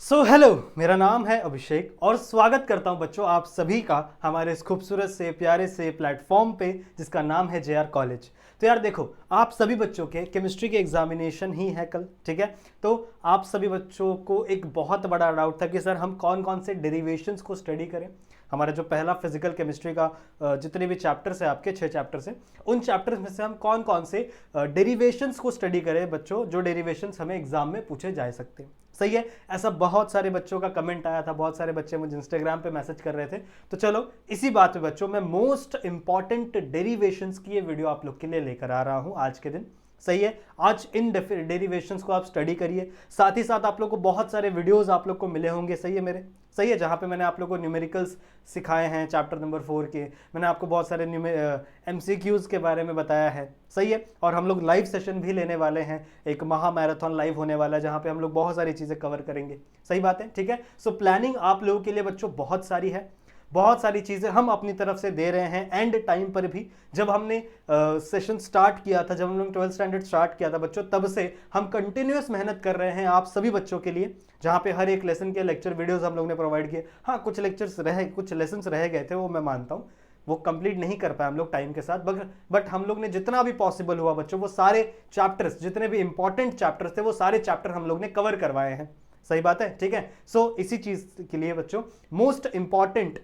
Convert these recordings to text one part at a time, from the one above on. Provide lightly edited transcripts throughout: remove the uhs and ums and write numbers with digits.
Hello, मेरा नाम है अभिषेक और स्वागत करता हूं बच्चों आप सभी का हमारे इस खूबसूरत से प्यारे से प्लेटफॉर्म पे जिसका नाम है जेआर कॉलेज। तो यार देखो, आप सभी बच्चों के केमिस्ट्री के एग्जामिनेशन ही है कल, ठीक है। तो आप सभी बच्चों को एक बहुत बड़ा डाउट था कि सर हम कौन कौन से डेरिवेशंस को स्टडी करें। हमारा जो पहला फिजिकल केमिस्ट्री का जितने भी चैप्टर्स है, आपके 6 चैप्टर्स हैं, उन चैप्टर्स में से हम कौन कौन से डेरिवेशंस को स्टडी करें बच्चों, जो डेरिवेशंस हमें एग्जाम में पूछे जा सकते हैं। सही है, ऐसा बहुत सारे बच्चों का कमेंट आया था, बहुत सारे बच्चे मुझे इंस्टाग्राम पे मैसेज कर रहे थे। तो चलो इसी बात पे बच्चों मैं मोस्ट इंपॉर्टेंट डेरिवेशंस की ये वीडियो आप लोग के लिए लेकर आ रहा हूं आज के दिन। सही है, आज इन डेरिवेशंस को आप स्टडी करिए, साथ ही साथ आप लोग को बहुत सारे वीडियोस आप लोग को मिले होंगे। सही है मेरे, सही है, जहाँ पे मैंने आप लोग को न्यूमेरिकल्स सिखाए हैं चैप्टर नंबर 4 के, मैंने आपको बहुत सारे MCQs के बारे में बताया है। सही है, और हम लोग लाइव सेशन भी लेने वाले हैं, एक महा मैराथन लाइव होने वाला है जहाँ पे हम लोग बहुत सारी चीज़ें कवर करेंगे। सही बात है, ठीक है। सो प्लानिंग आप लोगों के लिए बच्चों बहुत सारी है, बहुत सारी चीज़ें हम अपनी तरफ से दे रहे हैं। एंड टाइम पर भी जब हमने सेशन स्टार्ट किया था, जब हम लोग 12th स्टैंडर्ड स्टार्ट किया था बच्चों, तब से हम कंटिन्यूस मेहनत कर रहे हैं आप सभी बच्चों के लिए, जहाँ पे हर एक लेसन के लेक्चर वीडियोस हम लोग ने प्रोवाइड किए। हाँ, कुछ लेसन्स रह गए थे, वो मैं मानता हूँ, वो कंप्लीट नहीं कर पाए हम लोग टाइम के साथ, बट हम लोग ने जितना भी पॉसिबल हुआ बच्चों, वो सारे चैप्टर्स, जितने भी इंपॉर्टेंट चैप्टर्स थे, वो सारे चैप्टर हम लोग ने कवर करवाए हैं। सही बात है, ठीक है। सो इसी चीज के लिए बच्चों मोस्ट इंपॉर्टेंट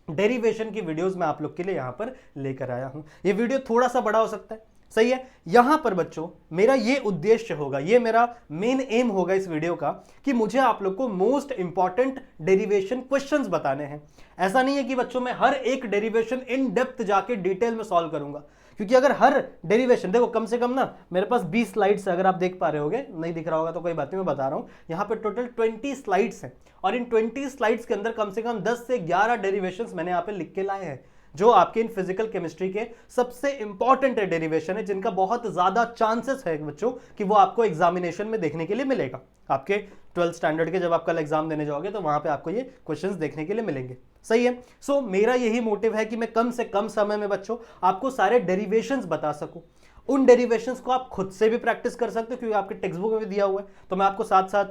डेरिवेशन की वीडियोस मैं आप लोग के लिए यहां पर लेकर आया हूं। ये वीडियो थोड़ा सा बड़ा हो सकता है, सही है। यहां पर बच्चों मेरा ये उद्देश्य होगा, ये मेरा मेन एम होगा इस वीडियो का, कि मुझे आप लोग को मोस्ट इंपॉर्टेंट डेरिवेशन क्वेश्चंस बताने हैं। ऐसा नहीं है कि बच्चों मैं हर एक डेरिवेशन इन डेप्थ जाके डिटेल में सॉल्व करूंगा, क्योंकि अगर हर डेरिवेशन, देखो कम से कम ना मेरे पास 20 स्लाइड्स है, अगर आप देख पा रहे होगे, नहीं दिख रहा होगा तो कोई बात नहीं, मैं बता रहा हूं। यहां पे टोटल 20 स्लाइड्स हैं और इन 20 स्लाइड्स के अंदर कम से कम 10 से 11 डेरिवेशंस मैंने यहां पे लिख के लाए हैं, जो आपके इन फिजिकल केमिस्ट्री के सबसे इंपॉर्टेंट डेरिवेशन है, जिनका बहुत ज्यादा चांसेस है बच्चों कि वो आपको एग्जामिनेशन में देखने के लिए मिलेगा। आपके 12th स्टैंडर्ड के जब आप कल एग्जाम देने जाओगे तो वहां पे आपको ये क्वेश्चंस देखने के लिए मिलेंगे। सही है। सो मेरा यही मोटिव है कि मैं कम से कम समय में बच्चों आपको सारे डेरिवेशंस बता सकूं। उन डेरिवेशंस को आप खुद से भी प्रैक्टिस कर सकते हो, क्योंकि आपके टेक्स्ट बुक में भी दिया हुआ है। तो मैं आपको साथ साथ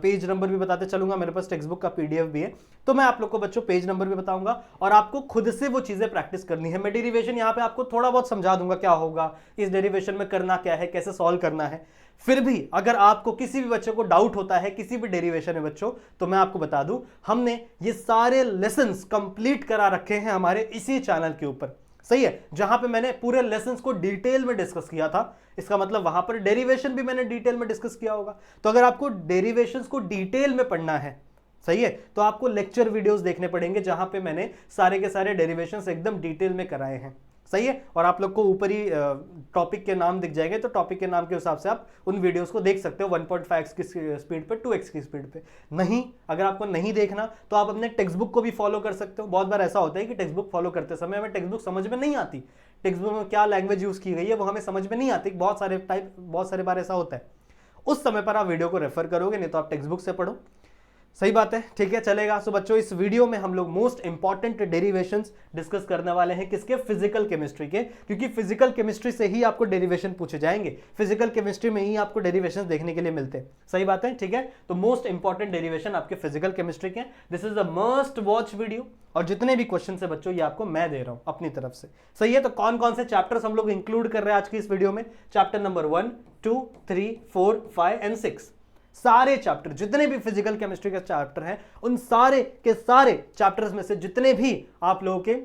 पेज नंबर भी बताते चलूंगा, मेरे पास टेक्स्ट बुक का PDF भी है, तो मैं आप लोग को बच्चों पेज नंबर भी बताऊंगा और आपको खुद से वो चीजें प्रैक्टिस करनी है। मैं डेरिवेशन यहाँ पे आपको थोड़ा बहुत समझा दूंगा, क्या होगा इस डेरिवेशन में, करना क्या है, कैसे सॉल्व करना है। फिर भी अगर आपको किसी भी बच्चे को डाउट होता है किसी भी डेरिवेशन में बच्चों, तो मैं आपको बता दूं, हमने ये सारे लेसन्स कंप्लीट करा रखे हैं हमारे इसी चैनल के ऊपर। सही है, जहां पे मैंने पूरे लेसन्स को डिटेल में डिस्कस किया था, इसका मतलब वहां पर डेरिवेशन भी मैंने डिटेल में डिस्कस किया होगा। तो अगर आपको डेरिवेशंस को डिटेल में पढ़ना है, सही है, तो आपको लेक्चर वीडियोस देखने पड़ेंगे, जहां पे मैंने सारे के सारे डेरिवेशंस एकदम डिटेल में कराए हैं। सही है, और आप लोग को ऊपर ही टॉपिक के नाम दिख जाएंगे, तो टॉपिक के नाम के हिसाब से आप उन वीडियोस को देख सकते हो, 1.5x की स्पीड पे, 2x की स्पीड पे। नहीं, अगर आपको नहीं देखना तो आप अपने टेक्स्ट बुक को भी फॉलो कर सकते हो। बहुत बार ऐसा होता है कि टेक्स्ट बुक फॉलो करते समय हमें टेक्स्ट बुक समझ में नहीं आती, टेक्स्ट बुक में क्या लैंग्वेज यूज की गई है वो हमें समझ में नहीं आती, बहुत सारे बार ऐसा होता है। उस समय पर आप वीडियो को रेफर करोगे, नहीं तो आप टेक्स्ट बुक से पढ़ो। सही बात है, ठीक है, चलेगा। सो बच्चों इस वीडियो में हम लोग मोस्ट इंपॉर्टेंट डेरिवेशंस डिस्कस करने वाले हैं, किसके, फिजिकल केमिस्ट्री के, क्योंकि फिजिकल केमिस्ट्री से ही आपको डेरिवेशन पूछे जाएंगे, फिजिकल केमिस्ट्री में ही आपको डेरिवेशंस देखने के लिए मिलते हैं। सही बात है, ठीक है। तो मोस्ट इंपॉर्टेंट डेरिवेशन आपके फिजिकल केमिस्ट्री के, this is the must watch video, और जितने भी क्वेश्चन है बच्चों ये आपको मैं दे रहा हूं अपनी तरफ से। सही है, तो कौन कौन से चैप्टर्स हम लोग इंक्लूड कर रहे हैं आज की इस वीडियो में, चैप्टर नंबर 1, 2, 3, 4, 5 एंड 6, सारे चैप्टर, जितने भी फिजिकल केमिस्ट्री के चैप्टर हैं, उन सारे के सारे चैप्टर्स में से जितने भी आप लोगों के,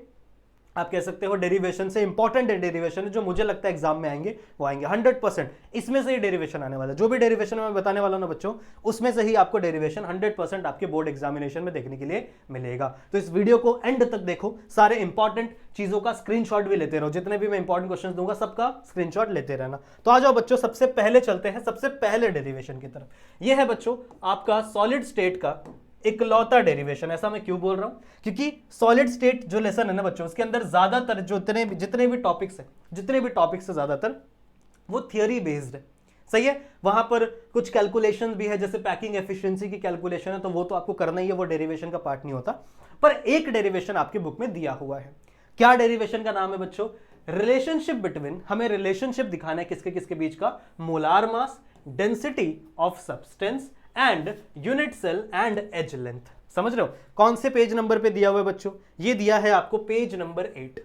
आप कह सकते हो डेरिवेशन से इंपॉर्टेंट डेरिवेशन है, जो मुझे लगता है एग्जाम में आएंगे, वो आएंगे 100%। इसमें से ही डेरिवेशन आने वाला है, जो भी डेरिवेशन मैं बताने वाला हूं ना बच्चों, उसमें से ही आपको डेरिवेशन 100% आपके बोर्ड एग्जामिनेशन में देखने के लिए मिलेगा। तो इस वीडियो को एंड तक देखो, सारे इंपॉर्टेंट चीजों का स्क्रीनशॉट भी लेते रहो, जितने भी मैं इंपॉर्टेंट क्वेश्चन दूंगा सबका स्क्रीनशॉट लेते रहना। तो आ जाओ बच्चों, सबसे पहले चलते हैं सबसे पहले डेरिवेशन की तरफ। यह है बच्चों आपका सॉलिड स्टेट का इकलौता डेरिवेशन। ऐसा मैं क्यों बोल रहा हूं, क्योंकि सॉलिड स्टेट जो लेसन है ना बच्चों, उसके अंदर ज्यादातर जो जितने भी टॉपिक्स है ज्यादातर वो थियोरी बेस्ड है। सही है, वहां पर कुछ कैलकुलेशन भी है, जैसे पैकिंग एफिशिएंसी की कैलकुलेशन है, तो वो तो आपको करना ही है, वो डेरिवेशन का पार्ट नहीं होता। पर एक डेरिवेशन आपकी बुक में दिया हुआ है। क्या डेरिवेशन का नाम है बच्चों, रिलेशनशिप बिटवीन, हमें रिलेशनशिप दिखाना है किसके किसके बीच का, molar mass, density of substance and unit cell and edge length. समझ रहे हो कौन से पेज नंबर पे दिया हुआ है बच्चों? ये दिया है आपको पेज नंबर 8,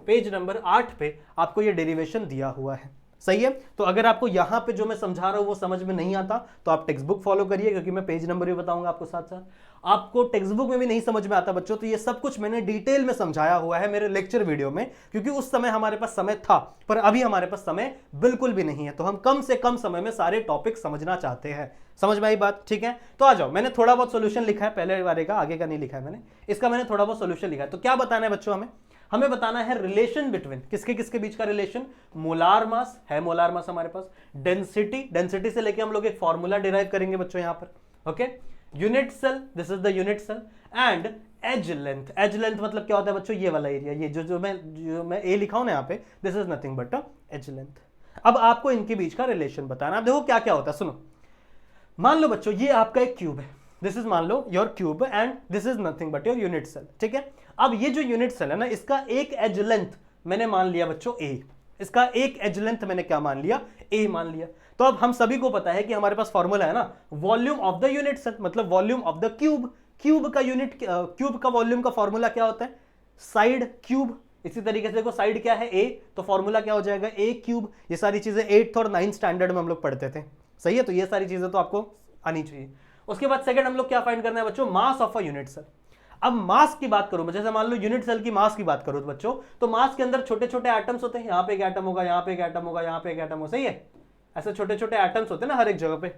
पेज नंबर 8 पे आपको ये डेरिवेशन दिया हुआ है। सही है। तो अगर आपको यहां पे जो मैं समझा रहा हूं वो समझ में नहीं आता तो आप टेक्स्ट बुक फॉलो करिए, क्योंकि मैं पेज नंबर भी बताऊंगा आपको साथ साथ। आपको टेक्स्ट बुक में भी नहीं समझ में आता बच्चों तो ये सब कुछ मैंने डिटेल में समझाया हुआ है मेरे लेक्चर वीडियो में, क्योंकि उस समय हमारे पास समय था, पर अभी हमारे पास समय बिल्कुल भी नहीं है। तो हम कम से कम समय में सारे टॉपिक समझना चाहते हैं। समझ में आई बात? ठीक है, तो आ जाओ। मैंने थोड़ा बहुत सोल्यूशन लिखा है, पहले बारे का, आगे का नहीं लिखा है मैंने, इसका मैंने थोड़ा बहुत सोल्यूशन लिखा है। तो क्या बताना है बच्चों? हमें बताना है रिलेशन बिटवीन किसके किसके बीच का रिलेशन? मोलार मास है, मोलार मास हमारे पास, डेंसिटी, डेंसिटी से लेके हम लोग एक फॉर्मूला डिराइव करेंगे बच्चों यहां पर। Okay, unit cell, this is the unit cell, and edge length. Edge length मतलब क्या होता है बच्चों? ये वाला एरिया, ये जो मैं ए लिखा हूं ना यहाँ पे, this is nothing but edge length. अब आपको इनके बीच का रिलेशन बताना। अब देखो क्या क्या होता है, सुनो। मान लो बच्चों ये आपका एक क्यूब है, दिस इज मान लो your cube and this is nothing but your unit cell. ठीक है, अब ये जो यूनिट सेल है ना, इसका एक एज लेंथ मैंने मान लिया बच्चों ए, इसका एक एज लेंथ मैंने क्या मान लिया? ए मान लिया। तो अब हम सभी को पता है कि हमारे पास फॉर्मूला है ना, volume of the unit cell मतलब volume of the cube. Cube का यूनिट, क्यूब का वॉल्यूम का फॉर्मूला क्या होता है? Side cube. इसी तरीके से देखो साइड क्या है? ए, तो फॉर्मूला क्या हो जाएगा? ए क्यूब। ये सारी चीजें 8th और 9th स्टैंडर्ड में हम लोग पढ़ते थे। सही है, तो ये सारी चीजें तो आपको आनी चाहिए। उसके बाद सेकंड हम लोग क्या फाइंड करना है बच्चों? Mass of a unit cell. अब मास की बात करूं, जैसे मान लो यूनिट सेल की मास की बात करूं तो बच्चों, तो मास के अंदर छोटे छोटे एटम्स होते हैं। यहां पे एक एटम होगा, यहां पे एक एटम होगा, यहां पे एक एटम हो, सही है? ऐसे छोटे छोटे एटम्स होते हैं ना हर एक जगह पे।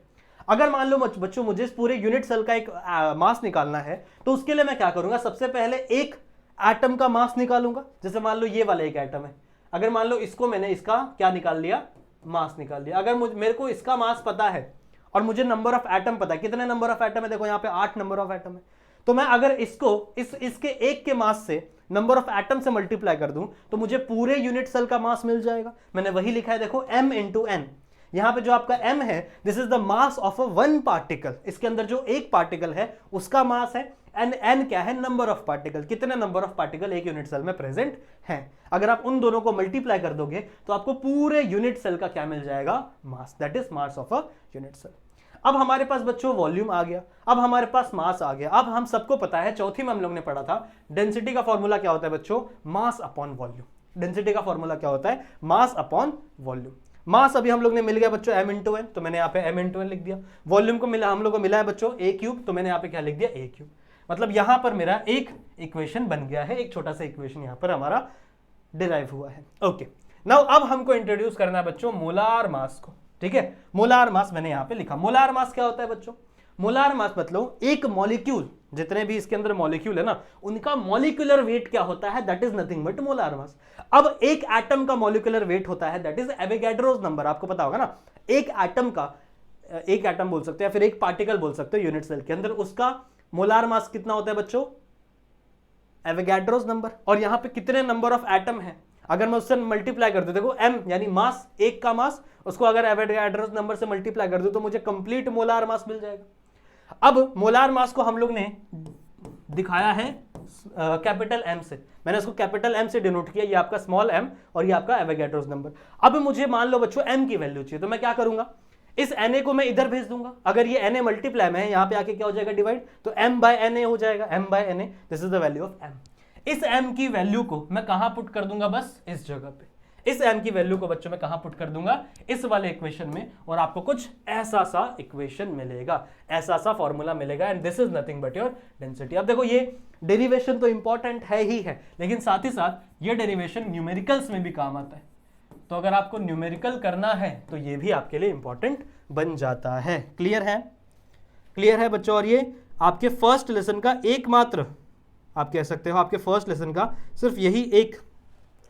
अगर मान लो बच्चों मुझे इस पूरे यूनिट सेल का एक मास निकालना है, तो उसके लिए मैं क्या करूंगा? सबसे पहले एक एटम का मास निकालूंगा। जैसे मान लो ये वाला एक एटम है, अगर मान लो इसको मैंने इसका क्या निकाल लिया? मास निकाल लिया। अगर मेरे को इसका मास पता है और मुझे नंबर ऑफ एटम पता है, कितने नंबर ऑफ एटम है? देखो यहाँ पे 8 नंबर ऑफ एटम है। तो मैं अगर इसको इसके एक के मास से नंबर ऑफ एटम से मल्टीप्लाई कर दूं तो मुझे पूरे यूनिट सेल का मास मिल जाएगा। मैंने वही लिखा है, देखो m इंटू एन। यहां पे जो आपका m है, this is the mass of a one particle. इसके अंदर जो एक पार्टिकल है उसका मास है, एंड n क्या है? Number of particle. कितने नंबर ऑफ पार्टिकल एक यूनिट सेल में प्रेजेंट हैं। अगर आप उन दोनों को मल्टीप्लाई कर दोगे तो आपको पूरे यूनिट सेल का क्या मिल जाएगा? Mass, that is mass of a unit cell. अब हमारे पास बच्चों वॉल्यूम आ गया, अब हमारे पास मास आ गया। अब हम सबको पता है, चौथी में हम लोग ने पढ़ा था, डेंसिटी का फॉर्मूला क्या होता है बच्चों? Mass upon volume. डेंसिटी का फॉर्मूला क्या होता है? Mass upon volume. मास अभी हम लोग ने मिल गया बच्चों m इंटू एन, तो मैंने यहाँ पे m इंटू एन लिख दिया। वॉल्यूम को मिला, हम लोग को मिला है बच्चों a क्यूब, तो मैंने यहाँ पे क्या लिख दिया? a cube. मतलब यहां पर मेरा एक इक्वेशन बन गया है, एक छोटा सा इक्वेशन यहां पर हमारा डिराइव हुआ है। ओके, नाउ अब हमको इंट्रोड्यूस करना है बच्चों मोलार मास को। ठीक है, मोलार मास मैंने यहां पे लिखा। मोलार मास क्या होता है बच्चों? मोलार मास मतलब एक मॉलिक्यूल, जितने भी इसके अंदर मॉलिक्यूल है ना, उनका मॉलिक्यूलर वेट क्या होता है? That is nothing but molar mass. अब एक एटम का मॉलिक्यूलर वेट होता है, दैट इज एवोगैड्रोस नंबर। आपको पता होगा ना, एक एटम का, एक एटम बोल सकते हैं, फिर एक पार्टिकल बोल सकते हो यूनिट सेल के अंदर, उसका मोलार मास कितना होता है बच्चों? Avogadro's number. और यहां पे कितने नंबर ऑफ एटम है? अगर मैं उससे मल्टीप्लाई कर दूं, देखो m यानी मास, एक का मास, उसको अगर एवोगैड्रोस नंबर से मल्टीप्लाई कर दूं तो मुझे कंप्लीट मोलार मास मिल जाएगा। अब मोलार मास को हम लोग ने दिखाया है कैपिटल M से। मैंने इसको कैपिटल M से डिनोट किया, ये आपका स्मॉल m और ये आपका एवोगैड्रोस नंबर। अब मुझे मान लो बच्चों m की वैल्यू चाहिए, तो मैं क्या करूंगा? इस Na को मैं इधर भेज दूंगा। अगर ये Na मल्टीप्लाई में है, यहां पे आके क्या हो जाएगा? डिवाइड, तो m बाय Na हो जाएगा। m by Na, this is the value of m। इस m की वैल्यू को मैं कहां पुट कर दूंगा? बस इस जगह पे। इस m की वैल्यू को बच्चों में कहां पुट कर दूंगा? इस वाले इक्वेशन में, और आपको कुछ ऐसा सा इक्वेशन मिलेगा, ऐसा सा फॉर्मूला मिलेगा, and this is nothing but your density. अब देखो ये डेरिवेशन तो इंपॉर्टेंट है ही है, लेकिन साथ ही साथ ये डेरिवेशन न्यूमेरिकल्स में भी काम आता है। तो अगर आपको न्यूमेरिकल करना है तो ये भी आपके लिए इंपॉर्टेंट बन जाता है। क्लियर है? क्लियर है बच्चों? और ये आपके फर्स्ट लेसन का एकमात्र, आप कह सकते हो आपके फर्स्ट लेसन का सिर्फ यही एक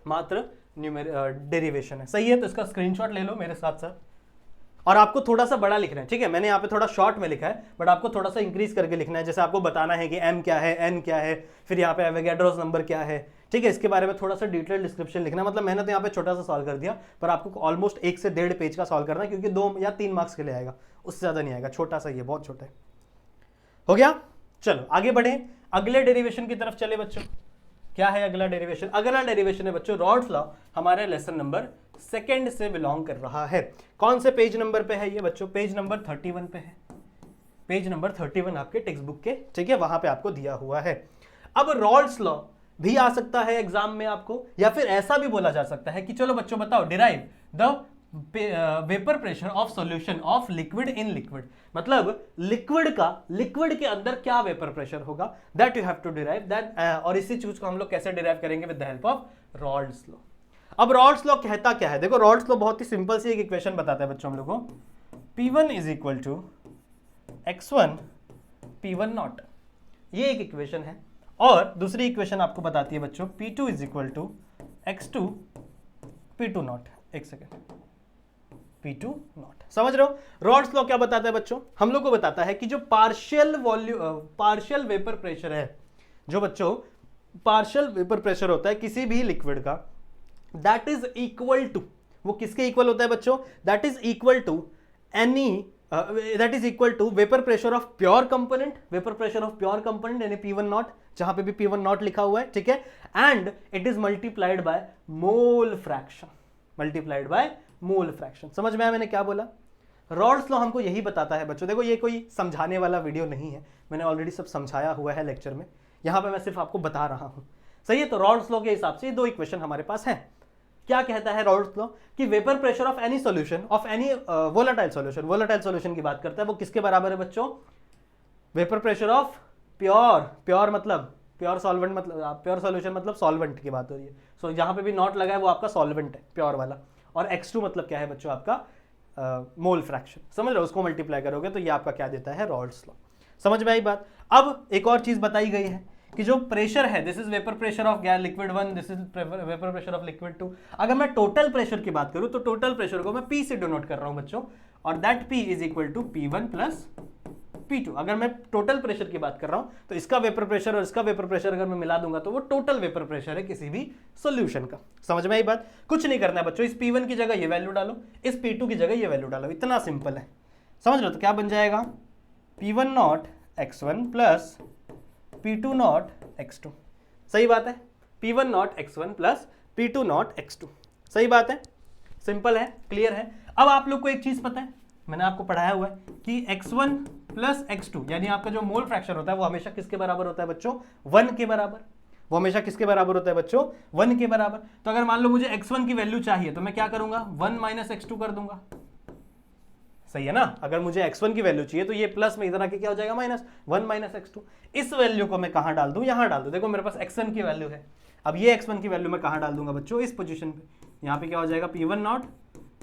मात्र डेरिवेशन है। सही है, तो इसका स्क्रीनशॉट ले लो मेरे साथ साथ। और आपको थोड़ा सा बड़ा लिखना है, ठीक है? मैंने यहाँ पे थोड़ा शॉर्ट में लिखा है, बट आपको थोड़ा सा इंक्रीज करके लिखना है। जैसे आपको बताना है कि m क्या है, n क्या है, फिर यहाँ पे एवोगैड्रोस नंबर क्या है, ठीक है? इसके बारे में थोड़ा सा डिटेल डिस्क्रिप्शन लिखना। मतलब मैंने तो यहाँ पे छोटा सा सॉल्व कर दिया, पर आपको ऑलमोस्ट 1 से 1.5 पेज का सॉल्व करना है, क्योंकि 2 या 3 मार्क्स के लिए आएगा, उससे ज्यादा नहीं आएगा। छोटा सा, ये बहुत छोटा है। हो गया? चलो आगे बढ़े, अगले डेरिवेशन की तरफ चले बच्चों। क्या है अगला डेरिवेशन? अगला डेरिवेशन है बच्चों रॉड्स लॉ, हमारे लेसन नंबर 2 से बिलोंग कर रहा है। कौन से पेज नंबर पे है ये बच्चों? पेज नंबर 31 पे है। पेज नंबर 31 आपके टेक्स्ट बुक के, ठीक है, वहां पे आपको दिया हुआ है। अब रॉल्स लॉ भी आ सकता है एग्जाम में आपको, या फिर ऐसा भी बोला जा सकता है कि चलो बच्चों बताओ, derive the vapour pressure of solution of liquid in liquid, मतलब लिक्विड के अंदर क्या वेपर प्रेशर होगा, that you have to derive that, और इसी चीज को हम लोग कैसे डिराइव करेंगे, with the help of Raoult's law. अब रॉल्स लॉ कहता क्या है, देखो रॉल्स लॉ बहुत ही सिंपल सी एक इक्वेशन बताता है बच्चों हम लोग को, P1 is equal to x1 P1 not, ये एक इक्वेशन है। और दूसरी इक्वेशन आपको बताती है बच्चों P2 is equal to x2 P2 naught, एक सेकेंड, P2 नॉट, समझ रहे हो। रॉल्स लॉ क्या बताता है बच्चों, हम लोग को बताता है कि जो पार्शियल वेपर प्रेशर है, जो बच्चों पार्शियल वेपर प्रेशर होता है किसी भी लिक्विड का, दैट इज इक्वल टू, वो किसके इक्वल होता है बच्चों, that is equal to any, that is equal to vapour pressure of pure component, vapour pressure of pure component यानी P1 नॉट, जहां पे भी P1 नॉट लिखा हुआ है, ठीक है, and it is multiplied by mole fraction, multiplied by mole fraction. समझ में आया मैंने क्या बोला। रॉल्स लॉ हमको यही बताता है बच्चों, देखो ये कोई समझाने वाला वीडियो नहीं है, मैंने ऑलरेडी सब समझाया हुआ है लेक्चर में, यहां पे मैं सिर्फ आपको बता रहा हूं, सही है। तो रॉल्स लॉ के हिसाब से दो इक्वेशन हमारे पास है। क्या कहता है रॉल्स लॉ कि vapour pressure of any solution, of any volatile solution, volatile solution की बात करता है, वो किसके बराबर है बच्चों, वेपर प्रेशर ऑफ प्योर मतलब प्योर सॉल्वेंट, मतलब प्योर सॉल्यूशन मतलब सॉल्वेंट की बात हो रही है, सो जहां पे भी नॉट लगा है वो आपका सॉल्वेंट है, प्योर वाला, और x2 मतलब क्या है बच्चों आपका मोल फ्रैक्शन, समझ रहे हो, उसको मल्टीप्लाई करोगे तो ये आपका क्या देता है, रॉल्स लॉ। समझ में आई बात। अब एक और चीज बताई गई है कि जो प्रेशर है, this is vapour pressure of gas liquid 1, this is vapour pressure of liquid 2। अगर मैं टोटल प्रेशर की बात करूं तो टोटल प्रेशर को मैं P से डिनोट कर रहा हूं बच्चों, और that P is equal to P1 plus P2। अगर मैं टोटल प्रेशर की बात कर रहा हूं तो इसका वेपर प्रेशर और इसका वेपर प्रेशर अगर मैं मिला दूंगा तो वो टोटल वेपर प्रेशर है किसी भी सॉल्यूशन का। समझ में आई बात। कुछ नहीं करना है बच्चों, इस P1 की जगह ये वैल्यू डालो, इस P2 की जगह ये वैल्यू डालो, इतना सिंपल है, समझ लो। तो क्या बन जाएगा, P1 not x1 plus P2 not x2। सही बात है, P1 not x1 plus P2 not x2, सही बात है, सिंपल है, क्लियर है। अब आप लोग को एक चीज पता है, मैंने आपको पढ़ाया हुआ है कि x1 प्लस x2 यानी आपका जो मोल फ्रैक्शन होता है वो हमेशा किसके बराबर होता है बच्चों, 1 के बराबर। वो हमेशा किसके बराबर होता है बच्चों, 1 के बराबर। तो अगर मान लो मुझे x1 की वैल्यू चाहिए तो मैं क्या करूंगा, 1 माइनस x2 कर दूंगा, सही है ना। अगर मुझे x1 की वैल्यू चाहिए तो ये प्लस में इधर आके क्या हो जाएगा, माइनस 1 माइनस x2। इस वैल्यू को मैं कहां डाल दूं, यहां डाल दूं। देखो मेरे पास x1 की वैल्यू है, अब ये x1 की वैल्यू मैं कहां डाल दूंगा बच्चों, इस पोजीशन पे। यहां पे क्या हो जाएगा, P1 not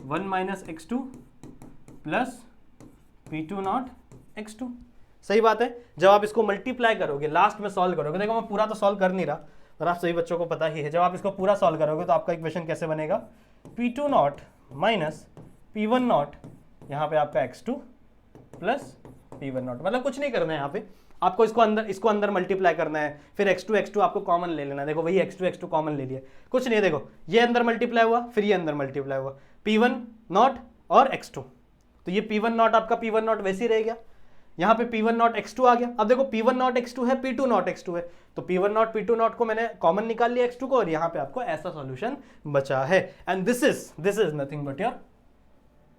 1 minus x2 plus P2 not x2। सही बात है। जब आप इसको मल्टीप्लाई करोगे, लास्ट में सॉल्व करोगे, देखो मैं पूरा तो सॉल्व कर नहीं रहा और आप सभी बच्चों को पता ही है, जब आप इसको पूरा सॉल्व करोगे तो आपका इक्वेशन कैसे बनेगा, P2 not minus P1 not, यहाँ पे आपका x2 प्लस P1 नॉट। मतलब कुछ नहीं करना है यहाँ पे, आपको इसको अंदर मल्टीप्लाई करना है, फिर x2 आपको कॉमन ले लेना है। देखो वही x2 कॉमन ले लिया, कुछ नहीं है। देखो ये अंदर मल्टीप्लाई हुआ, फिर ये अंदर मल्टीप्लाई हुआ, P1 नॉट और x2, तो ये P1 नॉट आपका P1 नॉट वैसे ही रह गया, यहाँ पे P1 नॉट x2 आ गया। अब देखो P1 नॉट x2 है, P2 नॉट x2 है, तो P1 नॉट P2 नॉट को मैंने कॉमन निकाल लिया x2 को, और यहाँ पे आपको ऐसा सॉल्यूशन बचा है। And this is nothing but your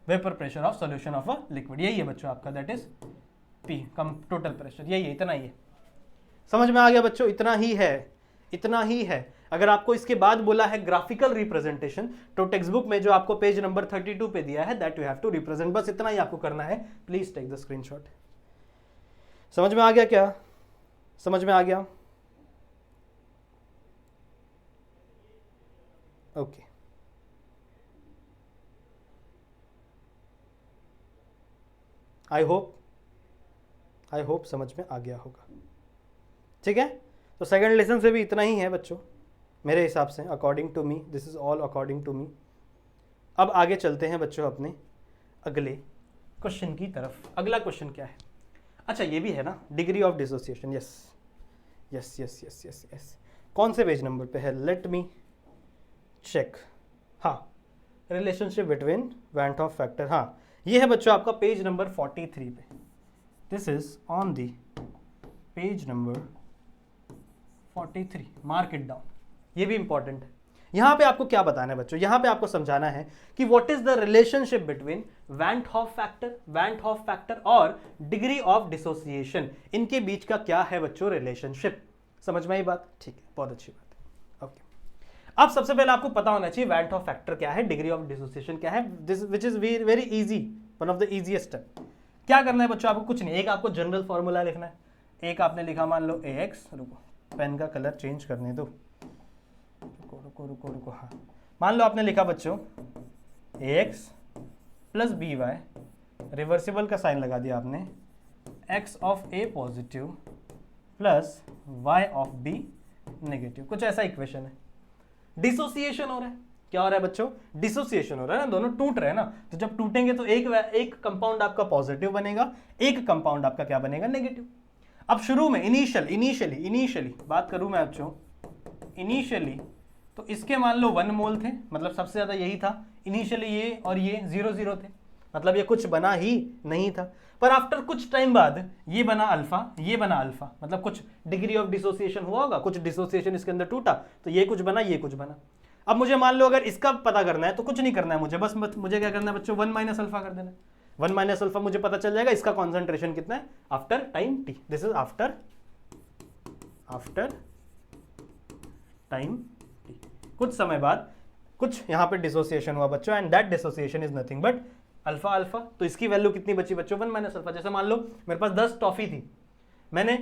vapour pressure of solution of a liquid. यही है बच्चों आपका, that is P come total pressure, यही है, इतना ही है। समझ में आ गया बच्चों, इतना ही है, इतना ही है। अगर आपको इसके बाद बोला है ग्राफिकल रिप्रेजेंटेशन, तो टेक्स्ट बुक में जो आपको पेज नंबर 32 पे दिया है, that you have to represent, बस इतना ही आपको करना है। Please take the screenshot. समझ में आ गया क्या, समझ में आ गया, ओके। आई होप समझ में आ गया होगा, ठीक है। तो सेकंड लेसन से भी इतना ही है बच्चों मेरे हिसाब से, according to me, this is all according to me. अब आगे चलते हैं बच्चों अपने अगले क्वेश्चन की तरफ। अगला क्वेश्चन क्या है, अच्छा ये भी है ना, degree of dissociation. Yes yes yes yes yes yes, कौन से पेज नंबर पे है, लेट मी चेक। हाँ, relationship between van't Hoff factor, हाँ ये है बच्चों आपका पेज नंबर 43 पे। This is on the page number 43, mark it down, ये भी इंपॉर्टेंट है। यहां पे आपको क्या बताना है बच्चों, यहां पे आपको समझाना है कि what is the relationship between van't Hoff factor और डिग्री ऑफ डिसोसिएशन, इनके बीच का क्या है बच्चों रिलेशनशिप। समझ में आई बात? ठीक है, बहुत अच्छी बात है। ओके, अब सबसे पहले आपको पता होना चाहिए वैन हॉफ फैक्टर क्या है, डिग्री ऑफ डिसोसिएशन क्या है, this which is very easy, one of the easiest step. क्या करना है बच्चों, आपको कुछ नहीं, एक आपको जनरल फॉर्मूला लिखना है। एक आपने लिखा मान लो ax, रुको पेन का कलर चेंज करने दो, रुको रुको रुको रुको, हाँ मान लो आपने लिखा बच्चों ax plus B Y, reversible का साइन लगा दिया आपने, x of a positive plus y of b negative, कुछ ऐसा इक्वेशन है। डिसोसिएशन हो रहा है, क्या हो रहा है बच्चों, डिसोसिएशन हो रहा है ना, दोनों टूट रहे हैं ना, तो जब टूटेंगे तो एक कंपाउंड आपका पॉजिटिव बनेगा, एक कंपाउंड आपका क्या बनेगा, नेगेटिव। अब शुरू में इनिशियली बात करूं मैं बच्चों, इनिशियली तो इसके मान लो 1 मोल थे, मतलब सबसे ज्यादा यही था इनिशियली, ये और ये 0 थे, मतलब ये कुछ बना ही नहीं था। पर आफ्टर कुछ टाइम बाद ये बना अल्फा, ये बना अल्फा, मतलब कुछ डिग्री ऑफ डिसोसिएशन हुआ होगा, कुछ डिसोसिएशन इसके अंदर टूटा, तो ये कुछ बना, ये कुछ बना। अब मुझे मान लो अगर इसका पता करना है तो कुछ नहीं करना है मुझे, बस मुझे क्या करना है बच्चों, 1 माइनस अल्फा कर देना है। 1 माइनस अल्फा मुझे पता चल जाएगा इसका कॉन्सेंट्रेशन कितना है after time T, this is after time T, कुछ समय बाद कुछ यहां पे डिसोसिएशन हुआ बच्चों, and that dissociation is nothing but alpha. तो इसकी वैल्यू कितनी बची बच्चों, 1 माइनस अल्फा। जैसे मान लो मेरे पास 10 टॉफी थी, मैंने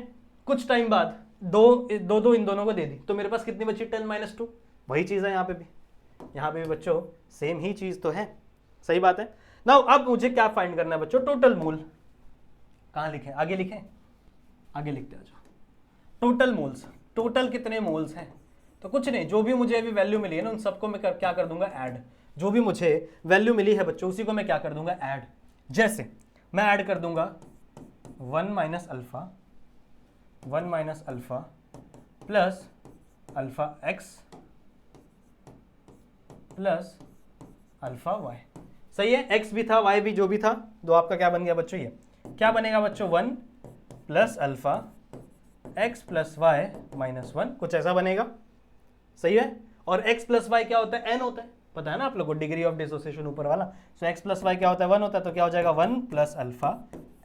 कुछ टाइम बाद दो इन दोनों को दे दी, तो मेरे पास कितनी बची, 10 माइनस 2। वही चीज है यहाँ पे भी बच्चों, सेम ही चीज तो है, सही बात है। नाउ अब मुझे क्या फाइंड करना है बच्चों, टोटल मोल। कहां लिखे, आगे लिखे, आगे लिखते हैं। टोटल मोल्स, टोटल कितने मोल्स हैं, तो कुछ नहीं, जो भी मुझे अभी वैल्यू मिली है ना उन सबको मैं क्या कर दूंगा, ऐड। जो भी मुझे वैल्यू मिली है बच्चों उसी को मैं क्या कर दूंगा, ऐड। जैसे मैं ऐड कर दूंगा 1 minus alpha plus alpha x plus alpha y, सही है। x भी था, y भी, जो भी था, तो आपका क्या बन गया बच्चों, ये क्या बनेगा बच्चों, 1 plus alpha x plus y minus 1, कुछ ऐसा बनेगा, सही है। और x प्लस वाई क्या होता है, n होता है, पता है ना आप लोगों को, डिग्री ऑफ डिसोसिएशन ऊपर वाला। सो x प्लस वाई क्या होता है, 1 होता है, तो क्या हो जाएगा 1 प्लस अल्फा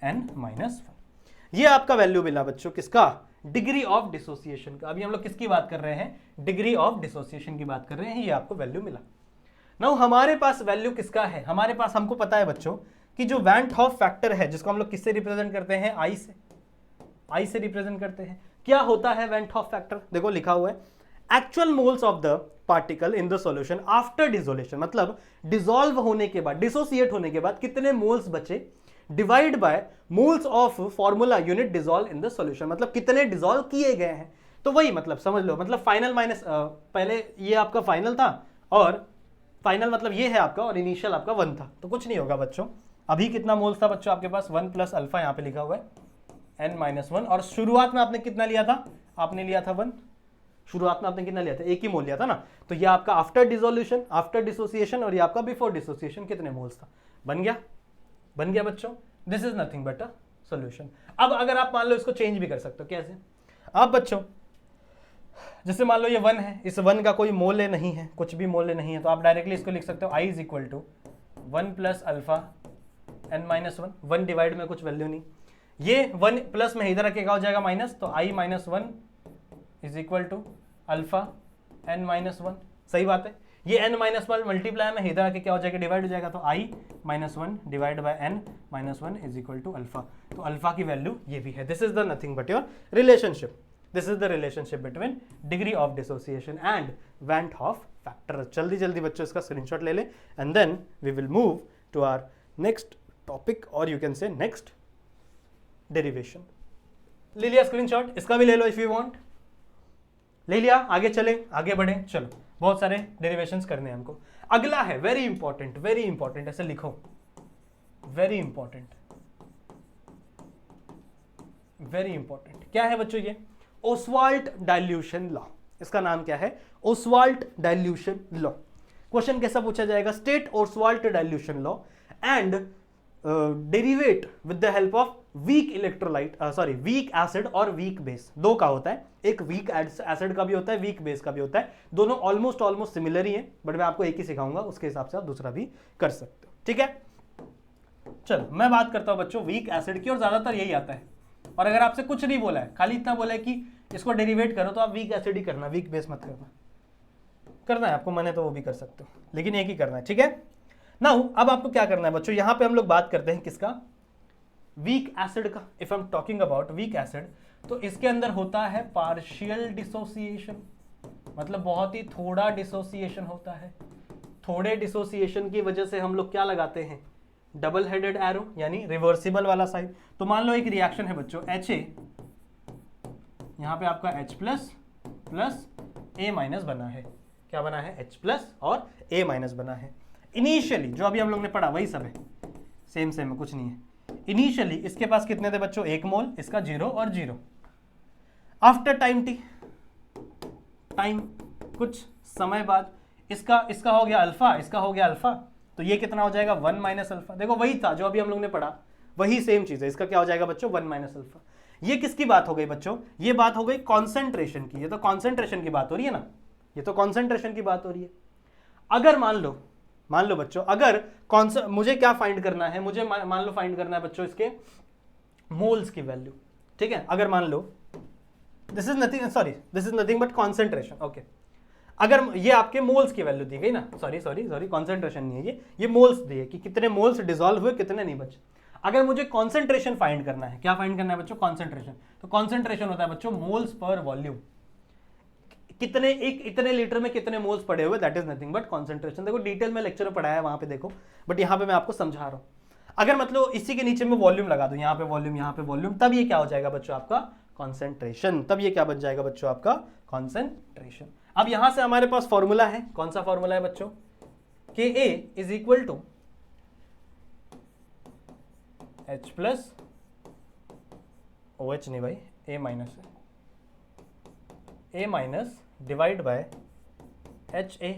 n माइनस 1। ये आपका वैल्यू मिला बच्चों किसका, डिग्री ऑफ डिसोसिएशन का। अभी हम लोग किसकी बात कर रहे हैं, डिग्री ऑफ डिसोसिएशन की बात कर रहे हैं, ये आपको वैल्यू मिला। नाउ हमारे पास वैल्यू किसका है, हमारे पास, हमको पता है बच्चों कि जो वैन हॉफ फैक्टर है, जिसको हम लोग किससे रिप्रेजेंट करते हैं, आई से रिप्रेजेंट करते हैं। क्या होता है वैन हॉफ फैक्टर, देखो लिखा हुआ है, actual moles of the particle in the solution after dissolution, मतलब डिसॉल्व होने के बाद, डिसोसिएट होने के बाद कितने मोल्स बचे, divide by moles of formula unit dissolve in the solution, मतलब कितने डिसॉल्व किए गए हैं। तो वही मतलब समझ लो, मतलब फाइनल माइनस, पहले ये आपका फाइनल था, और फाइनल मतलब ये है आपका, और इनिशियल आपका 1 था, तो कुछ नहीं होगा बच्चों। अभी कितना मोल्स था बच्चों आपके पास, 1 प्लस अल्फा, यहाँ पे लिखा हुआ है n माइनस 1, और शुरुआत में आपने कितना लिया था, आपने लिया था 1, शुरुआत में आपने कितना लिया था, एक ही मोल लिया था ना। तो ये आपका आफ्टर डिसोल्यूशन, आफ्टर डिसोसिएशन, और ये आपका बिफोर डिसोसिएशन कितने मोल्स था, बन गया बच्चों। This is nothing but a solution. अब अगर आप मान लो इसको चेंज भी कर सकते हो, कैसे, आप बच्चों जैसे मान लो ये 1 है, इस 1 का कोई मोल नहीं है, कुछ भी मोल नहीं है, तो आप डायरेक्टली इसको लिख सकते हो i is equal to 1 plus alpha n minus 1 divide में कुछ वैल्यू नहीं, ये 1 प्लस में इधर रखे क्या हो जाएगा माइनस, तो i minus 1 is equal to alpha n minus 1, सही बात है। ये n माइनस 1 मल्टीप्लाई में इधर आके क्या हो जाएगा, डिवाइड हो जाएगा, तो i minus 1 divide by n minus 1 is equal to alpha. तो अल्फा की वैल्यू ये भी है। This is the nothing but your relationship, this is the relationship between degree of dissociation and van't Hoff factor. जल्दी जल्दी बच्चों इसका screenshot ले ले, and then we will move to our next topic, और you can say next derivation. ले लिया screenshot, इसका भी ले लो इफ यू वांट, ले लिया, आगे चले, आगे बढ़े, चलो बहुत सारे डेरिवेशंस करने हैं हमको। अगला है वेरी इंपॉर्टेंट, ऐसे लिखो, वेरी इंपॉर्टेंट। क्या है बच्चों ये, ओस्वाल्ट डाइल्यूशन लॉ। इसका नाम क्या है, ओस्वाल्ट डाइल्यूशन लॉ। क्वेश्चन कैसा पूछा जाएगा, state Ostwald dilution law and derivate with the help of weak electrolyte, sorry weak acid और वीक बेस, दो का होता है, एक वीक एसिड का भी होता है, वीक बेस का भी होता है, दोनों ऑलमोस्ट सिमिलर ही है, बट मैं आपको एक ही सिखाऊंगा, उसके हिसाब से आप दूसरा भी कर सकते हो, ठीक है। चलो मैं बात करता हूं बच्चों वीक एसिड की, और ज्यादातर यही आता है, और अगर आपसे कुछ नहीं बोला है, खाली इतना बोला है कि इसको डेरिवेट करो, तो आप वीक एसिड ही करना, वीक बेस मत करना। करना है आपको मन है तो वो भी कर सकते हो, लेकिन एक ही करना है, ठीक है। नाउ अब आपको क्या करना है बच्चों, यहां पे हम लोग बात करते हैं किसका, वीक एसिड का। If I am talking about weak acid, तो इसके अंदर होता है पार्शियल डिसोसिएशन, मतलब बहुत ही थोड़ा डिसोसिएशन होता है। थोड़े डिसोसिएशन की वजह से हम लोग क्या लगाते हैं, डबल हेडेड एरो, यानी रिवर्सिबल वाला साइन। तो मान लो एक रिएक्शन है बच्चों HA, यहां पे आपका H plus plus A minus बना है, क्या बना है, H प्लस और A माइनस बना है। इनिशियली जो अभी हम लोग ने पढ़ा वही सब है, सेम सेम है, कुछ नहीं है। इनिशियली इसके पास कितने थे बच्चों, 1 मोल, इसका 0 और 0। आफ्टर टाइम टी, टाइम कुछ समय बाद इसका हो गया अल्फा, इसका हो गया अल्फा, तो ये कितना हो जाएगा 1 माइनस अल्फा। देखो वही था जो अभी हम लोग ने पढ़ा, वही सेम चीज है। इसका क्या हो जाएगा बच्चों, 1 माइनस अल्फा। ये किसकी बात हो गई बच्चों, ये बात हो गई कॉन्सेंट्रेशन की, ये तो कॉन्सेंट्रेशन की बात हो रही है ना, ये तो कॉन्सेंट्रेशन की बात हो रही है। अगर मान लो बच्चों, अगर मुझे क्या फाइंड करना है, मुझे मान लो फाइंड करना है बच्चों इसके मोल्स की वैल्यू, ठीक है। अगर मान लो this is nothing but concentration, okay. अगर ये आपके मोल्स की वैल्यू दी गई ना, सॉरी कॉन्सेंट्रेशन नहीं है, ये मोल्स दिए कि कितने मोल्स डिसॉल्व हुए, कितने नहीं बचे। अगर मुझे कॉन्सेंट्रेशन फाइंड करना है, क्या फाइंड करना है बच्चों, कॉन्सेंट्रेशन। तो कॉन्सेंट्रेशन होता है बच्चों मोल्स पर वॉल्यूम, इतने लीटर में कितने मोल्स पड़े हुए, that is nothing but concentration. देखो डिटेल में लेक्चर में पढ़ाया है, वहां पे देखो, बट यहां पे मैं आपको समझा रहा हूं। अगर मतलब इसी के नीचे में वॉल्यूम लगा दूं, यहां पे वॉल्यूम, यहां पे वॉल्यूम, तब ये क्या हो जाएगा बच्चों आपका कॉन्सेंट्रेशन, तब ये क्या बन जाएगा बच्चों आपका कॉन्सेंट्रेशन। अब यहां से हमारे पास फॉर्मूला है, कौन सा फॉर्मूला है बच्चों, K A is equal to H plus OH नहीं भाई, A माइनस है, A minus divide by HA,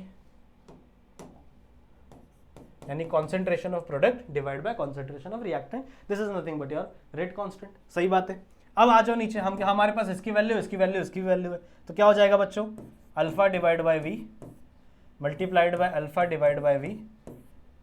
यानी concentration of product divide by concentration of reactant. This is nothing but your rate constant. सही बात है। अब आ जाओ नीचे, हमारे पास इसकी वैल्यू, इसकी वैल्यू, इसकी वैल्यू है, तो क्या हो जाएगा बच्चों, alpha divide by V multiplied by alpha divide by V,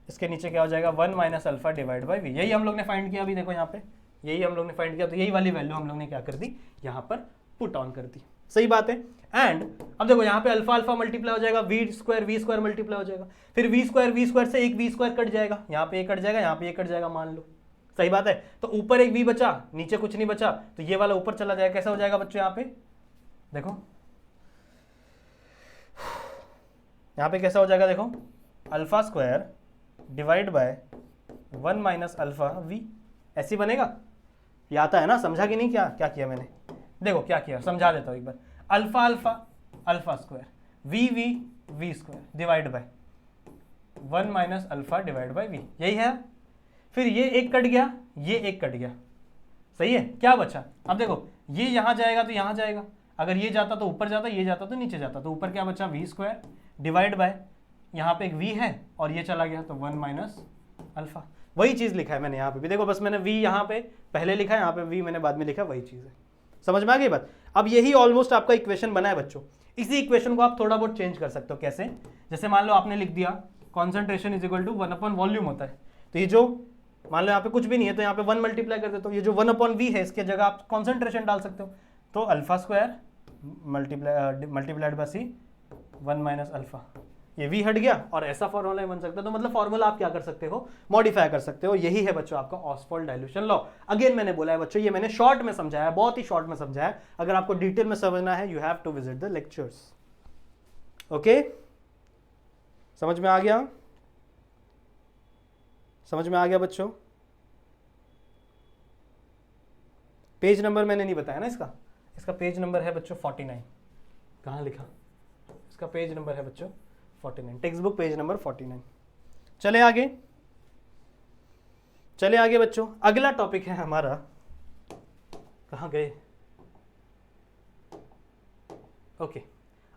इसके नीचे क्या हो जाएगा 1 minus alpha divide by V. यही हम लोग ने फाइंड किया, अभी देखो यहाँ पे यही हम लोग ने फाइंड किया, तो यही वाली वैल्यू हम लोग ने क्या कर दी, यहाँ पर पुट ऑन कर दी। सही बात है। एंड अब देखो यहाँ पे अल्फा अल्फा मल्टीप्लाई हो जाएगा, वी स्क्वायर मल्टीप्लाई हो जाएगा, फिर वी स्क्वायर से एक वी स्क्वायर कट जाएगा, यहाँ पे एक कट जाएगा, यहाँ पे एक कट जाएगा, मान लो। सही बात है। तो ऊपर एक वी बचा, नीचे कुछ नहीं बचा, तो ये वाला ऊपर चला जाएगा। कैसा हो जाएगा बच्चों, यहाँ पे देखो, यहाँ पे कैसा हो जाएगा, देखो alpha square divide by 1 minus alpha V, ऐसी बनेगा। ये आता है ना, समझा कि नहीं, क्या किया मैंने, देखो क्या किया, समझा देता हूं एक बार। Alpha alpha alpha square V V V square divide by 1 minus alpha divide by V, यही है। फिर ये एक कट गया, ये एक कट गया, सही है। क्या बचा, अब देखो ये यहां जाएगा तो यहां जाएगा, अगर ये जाता तो ऊपर जाता, ये जाता तो नीचे जाता, तो ऊपर क्या बचा वी स्क्वायर डिवाइड बाय, यहाँ पे एक वी है और ये चला गया, तो 1 माइनस अल्फा। वही चीज लिखा है मैंने यहाँ पे भी, देखो बस मैंने वी यहाँ पे पहले लिखा है, यहाँ पे वी मैंने बाद में लिखा, वही चीज है। समझ में आ गई बात। अब यही ऑलमोस्ट आपका इक्वेशन बना है बच्चों। इसी इक्वेशन को आप थोड़ा बहुत चेंज कर सकते हो। कैसे, जैसे मान लो आपने लिख दिया concentration is equal to 1 upon volume होता है, तो ये जो मान लो यहाँ पे कुछ भी नहीं है, तो यहाँ पे 1 मल्टीप्लाई कर देते हो, ये जो 1 अपॉन वी है इसके जगह आप कॉन्सेंट्रेशन डाल सकते हो, तो alpha square multiplied by C 1 minus alpha, ये वी हट गया और ऐसा फॉर्मूला बन सकता है। तो मतलब फॉर्मूला आप क्या कर सकते हो, मॉडिफाई कर सकते हो। यही है बच्चों आपका ऑसफोल्ड डाइल्यूशन लॉ। अगेन मैंने बोला है बच्चों, ये मैंने शॉर्ट में समझाया, बहुत ही शॉर्ट में समझाया। अगर आपको डिटेल में समझना है, you have to visit the lectures. Okay, समझ में आ गया, समझ में आ गया बच्चों। पेज नंबर मैंने नहीं बताया ना इसका पेज नंबर है बच्चों 49। कहाँ लिखा, इसका पेज नंबर है बच्चों 49, टेक्स्ट बुक पेज नंबर 49। चले आगे बच्चों। अगला टॉपिक है हमारा, कहाँ गए, okay,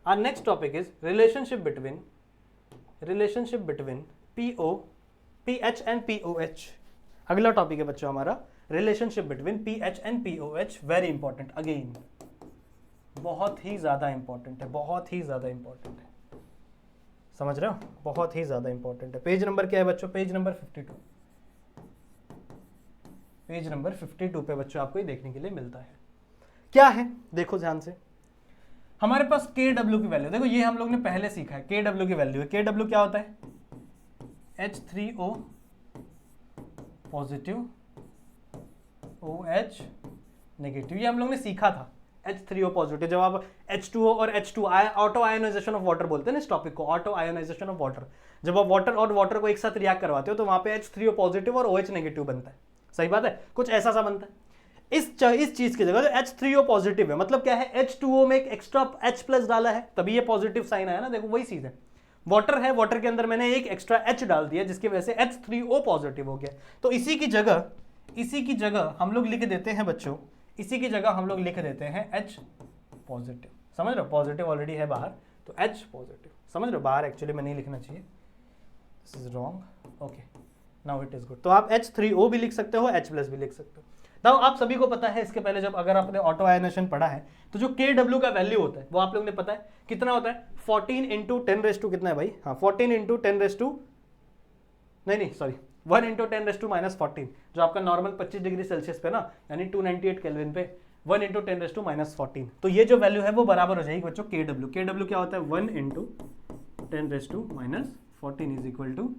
our next topic is relationship between PH and POH। अगला टॉपिक है बच्चों हमारा relationship between pH and pOH. Very important, again बहुत ही ज्यादा इंपॉर्टेंट है, बहुत ही ज्यादा इंपॉर्टेंट है, समझ रहे हो, बहुत ही ज्यादा इंपॉर्टेंट है। पेज नंबर क्या है बच्चों? Page number 52। पेज नंबर 52 पे बच्चों आपको ये देखने के लिए मिलता है। क्या है देखो ध्यान से, हमारे पास KW की वैल्यू, देखो ये हम लोग ने पहले सीखा है, KW की वैल्यू है। KW क्या होता है? H3O पॉजिटिव OH नेगेटिव, ये हम लोग ने सीखा था। H3O पॉजिटिव, जब आप H2O और H2 auto ionisation of water बोलते हैं ना इस टॉपिक को, ऑटो आयोनाइजेशन ऑफ वाटर, जब आप वाटर और वाटर को एक साथ रिएक्ट करवाते हो तो वहां पे H3O पॉजिटिव और OH नेगेटिव बनता है, सही बात है, कुछ ऐसा सा बनता है। इस चीज की जगह जो H3O पॉजिटिव है, मतलब क्या है, H2O में एक एक्स्ट्रा H प्लस डाला है तभी ये पॉजिटिव साइन आया ना, देखो वही चीज है। वाटर है, वाटर के अंदर मैंने एक एक्स्ट्रा H डाल दिया जिसकी वजह से H3O पॉजिटिव हो गया। तो इसी की जगह हम लोग लिख देते हैं बच्चों, इसी की जगह हम लोग लिख देते हैं H पॉजिटिव, समझ रहे हो, पॉजिटिव ऑलरेडी है बाहर तो H पॉजिटिव, समझ रहे हो, बाहर एक्चुअली में नहीं लिखना चाहिए, this is wrong, okay now it is good. तो आप H3O भी लिख सकते हो, H प्लस भी लिख सकते हो। नाउ आप सभी को पता है, इसके पहले जब अगर आपने ऑटो आयनेशन पढ़ा है तो जो KW का वैल्यू होता है वो आप लोगों ने पता है कितना होता है, 14 इंटू 10 रेस टू कितना है भाई, हाँ 14 इंटू 10 रेस टू, नहीं sorry 1 into 10 raise to minus 14, जो आपका नॉर्मल 25 डिग्री सेल्सियस पे ना, यानी 298 केल्विन पे 1 इंटू 10 रेस टू माइनस 14, तो ये जो वैल्यू है वो बराबर हो जाएगी बच्चों KW क्या होता है, 1 into 10 raise to minus 14 is equal to